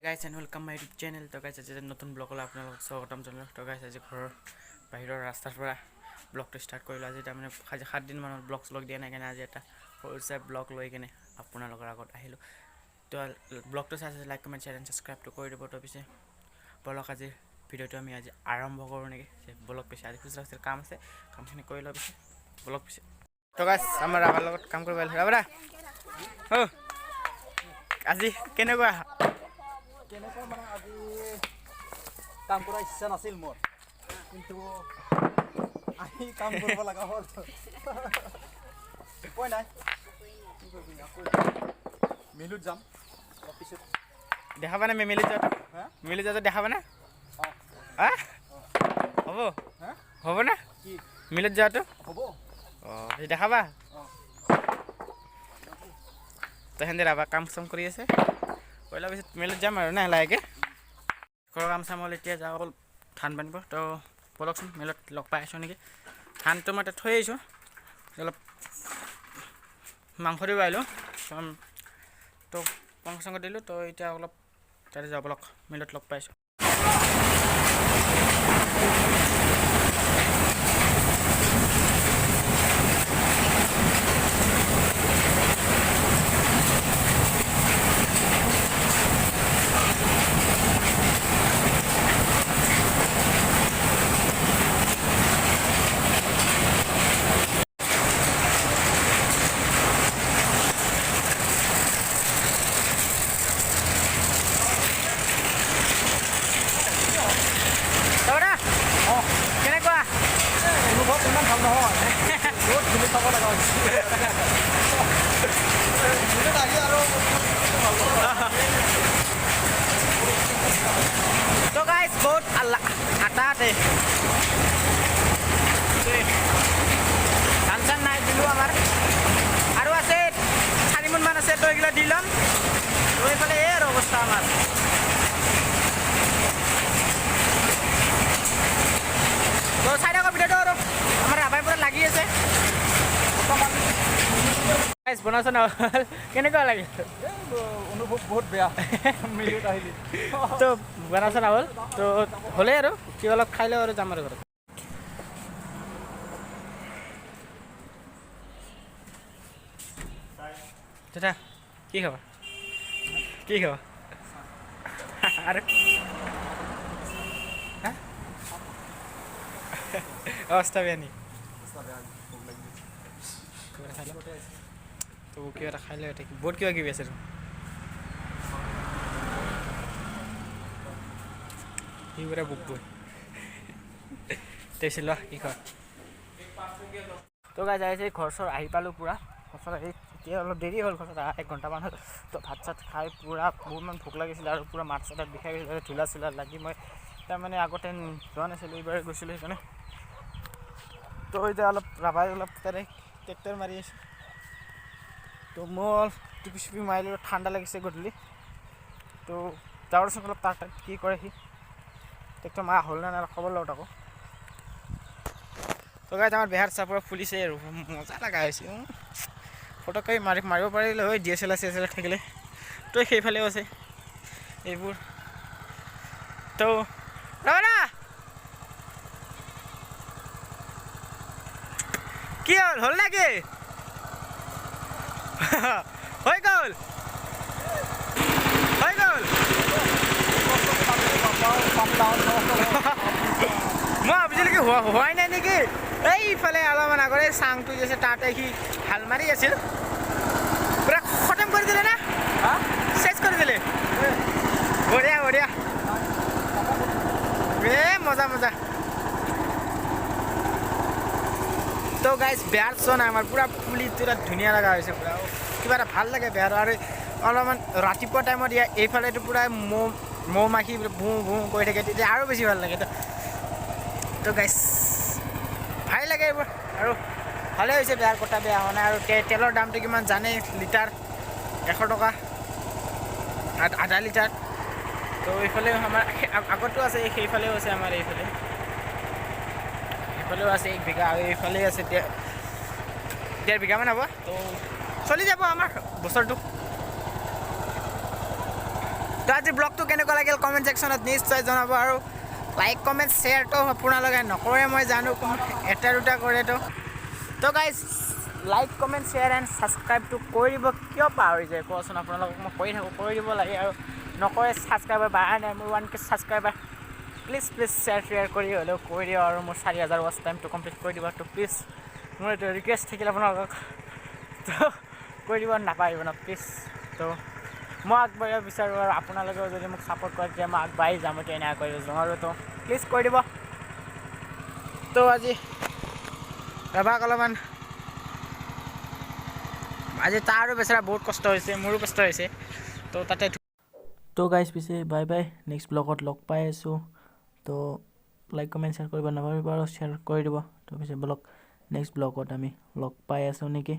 Guys and welcome my YouTube channel. তো guys আজি নতুন ব্লগলৈ আপোনালোকক স্বাগতম জনালোঁ। তো গাইজ আজি ঘৰৰ বাহিৰৰ ৰাস্তাৰ পৰা ব্লগটো ষ্টাৰ্ট কৰিলোঁ। আজি তাৰমানে আজি 7 দিনমানত ব্লগ দিয়া নাই কাৰণে আজি এটা সৰু চাই ব্লগ লৈ কিনে আপোনালোকৰ আগত আহিলোঁ। তো ব্লগটো চাই লাইক কমেণ্ট শ্বেয়াৰ এণ্ড ছাবস্ক্ৰাইবটো কৰি দিব। তো পিছে ব্লগ আজিৰ ভিডিঅ'টো আমি আজি আৰম্ভ কৰোঁ নেকি। ব্লগ পিছে আজি খুচৰা খুচৰি কাম আছে, কামখিনি কৰি লওঁ পিছে ব্লগ পিছে। তো গাইজ আমাৰ ৰাভাৰ লগত কাম কৰিব আহিলোঁ। ৰাভা আজি কেনেকুৱা মানে আজি কাম কৰাৰ ইচ্ছা নাছিল মোৰ, কিন্তু আহি কাম কৰিব লগা হ'ল। উপায় নাই, কি কৰিবি আকৌ মিলত যাম পিছত। দেখাবা নে মেমেলি যোৱাটো? মেমেলি যোৱাটো দেখাবা নে? হ'ব হ'ব না কি মিলত যোৱাটো? হ'ব। অঁ দেখাবা। তো সেনেদৰে ৰাভা কাম চাম কৰি আছে, কৰি লোৱাৰ পিছত মেলত যাম আৰু নাই লাহেকৈ। ঘৰৰ কাম চাম হ'ল, এতিয়া যাওঁ অকল ধান বান্ধিব। তো বলকচোন মেলত লগ পাই আছোঁ নেকি। ধানটো মই তাত থৈ আহিছোঁ, অলপ মাংস দিব আহিলোঁ। তো মাংস চাংস দিলোঁ। তো এতিয়া অলপ তাতে যাওঁ বলক, মেলত লগ পাইছোঁ। কেনেকুৱা অনুভৱ ইমান ভাল নহয়, বহুত ঘূৰি চাব লগা হৈছে। তো গাইজ বহুত আটাতে ধান চান নাই দিলোঁ আমাৰ, আৰু আছে 4 মোনমান আছে। তো এইগিলা দি ল'ম। তো এইফালে এই আৰু অৱস্থা আমাৰ। তো চাই থাকক ভিডিঅ'টো, আৰু আমাৰ ৰাভাৰ পৰা লাগি আছে। গাইজ বনাইছে নহ'ল, কেনেকুৱা লাগিল? অনুভৱ বহুত বেয়া মিলত আহিলি। তো বনাইছে নহ'ল, তো হ'লেই আৰু কি অলপ খাই লওঁ আৰু যাম আৰু ঘৰত। দাদা কি খাবা, কি খাবা? আৰু অৱস্থা বেয়া নি? তো কিবা এটা খাই লৈ বহুত কিবা কিবি আছে। সেইবোৰে বুক বৈ তেছিল কি কয়। তো গাইজ আহিছে ঘৰ চৰ আহি পালোঁ পূৰা। ঘৰ আহি এতিয়া অলপ দেৰি হ'ল, ঘৰত 1 ঘণ্টামান হ'ল। তো ভাত চাত খাই পূৰা বহুতমান ভোক লাগিছিলে আৰু পূৰা মাথা চাথাত বিষাই গৈছিলে, ধূলা চোলা লাগি। মই তাৰমানে আগতে যোৱা নাছিলোঁ, এইবাৰ গৈছিলোঁ সেইকাৰণে। তো এতিয়া অলপ ৰাভাই অলপ তাতে ট্ৰেক্টৰ মাৰি আছে। তো মই টুপি চুপি মাৰিলোঁ, ঠাণ্ডা লাগিছে গধূলি। তো যাওঁচোন অলপ তাত কি কৰে সি, ট্ৰেক্টৰ মাৰা হ'ল নে নাই খবৰ লওঁ আকৌ। তো গাইজ আমাৰ বেহাৰ চাপৰা ফুলিছে আৰু মজা লগা হৈছে। ফটককৈ মাৰিব পাৰিলে হয়, DSLR CSLR থাকিলে। তো সেইফালেও আছে এইবোৰ। তো ৰাভা কি হ'ল নেকি? হৈ গ'ল হৈ গ'ল। মই ভাবিছিলোঁ কি হোৱাই নাই নেকি। এইফালে অলপমান আগতে চাংটো যে আছে তাতে সি হাল মাৰি আছিল, পূৰা খতম কৰি দিলে না, চেচ কৰি দিলে। বঢ়িয়া বঢ়িয়া, মজা মজা। তো গাইজ বেহাৰ চোৱা নাই আমাৰ, পূৰা ফুলি পূৰা ধুনীয়া লগা হৈছে। পূৰা কিবা এটা ভাল লাগে বেহাৰ। আৰু অলপমান ৰাতিপুৱা টাইমত এইফালেতো পূৰা মৌ মাখি ভু ভু কৰি থাকে, তেতিয়া আৰু বেছি ভাল লাগে। তো গাইজ ভাল লাগে এইবোৰ, আৰু ভালে হৈছে বেহাৰ কটা, বেয়া হোৱা নাই। আৰু তেলৰ দামটো কিমান জানেই, লিটাৰ 100 টকা, আধা লিটাৰ। তো এইফালেও আমাৰ আগতো আছে, সেইফালেও আছে আমাৰ, এইফালেও আছে 1 বিঘা, আৰু এইফালে আছে 1.5 বিঘামান হ'ব। তো চলি যাব আমাৰ বছৰটো। তো আজি ব্লগটো কেনেকুৱা লাগিল কমেণ্ট ছেকশ্যনত নিশ্চয় জনাব আৰু লাইক কমেণ্ট শ্বেয়াৰটো আপোনালোকে নকৰে মই জানো এটা দুটা কৰেতো তো guys like comment share and ছাবস্ক্ৰাইবটো কৰি দিব কিয় পাহৰি যায় কোৱাচোন আপোনালোকক মই কৈ থাকোঁ কৰি দিব লাগে আৰু নকৰে ছাবস্ক্ৰাইবাৰ বাঢ়া নাই মোৰ 1K ছাবস্ক্ৰাইবাৰ প্লিজ শ্বেয়াৰ কৰি হ'লেও কৰি দিওঁ আৰু মোৰ 4000 ৱাচ টাইমটো কমপ্লিট কৰি দিব তো প্লিজ মোৰ এইটো ৰিকুৱেষ্ট থাকিলে আপোনালোকক তো কৰি দিব নাপাৰিব ন প্লিজ তো মই আগবাঢ়িব বিচাৰোঁ আৰু আপোনালোকেও যদি মোক ছাপোৰ্ট কৰে তেতিয়া মই আগবাঢ়ি যাম এতিয়া এনেকৈ কৰিব যাওঁ আৰু তো প্লিজ কৰি দিব তো আজি ৰবাক অলপমান আজি তাৰো বেচেৰা বহুত কষ্ট হৈছে মোৰো কষ্ট হৈছে তো তাতে তো গাইজ পিছে বাই বাই নেক্সট ব্লগত লগ পাই আছোঁ তো লাইক কমেণ্ট শ্বেয়াৰ কৰিব নাপাহৰিব আৰু শ্বেয়াৰ কৰি দিব তো পিছে ব্লগ নেক্সট ব্লগত আমি লগ পাই আছোঁ নেকি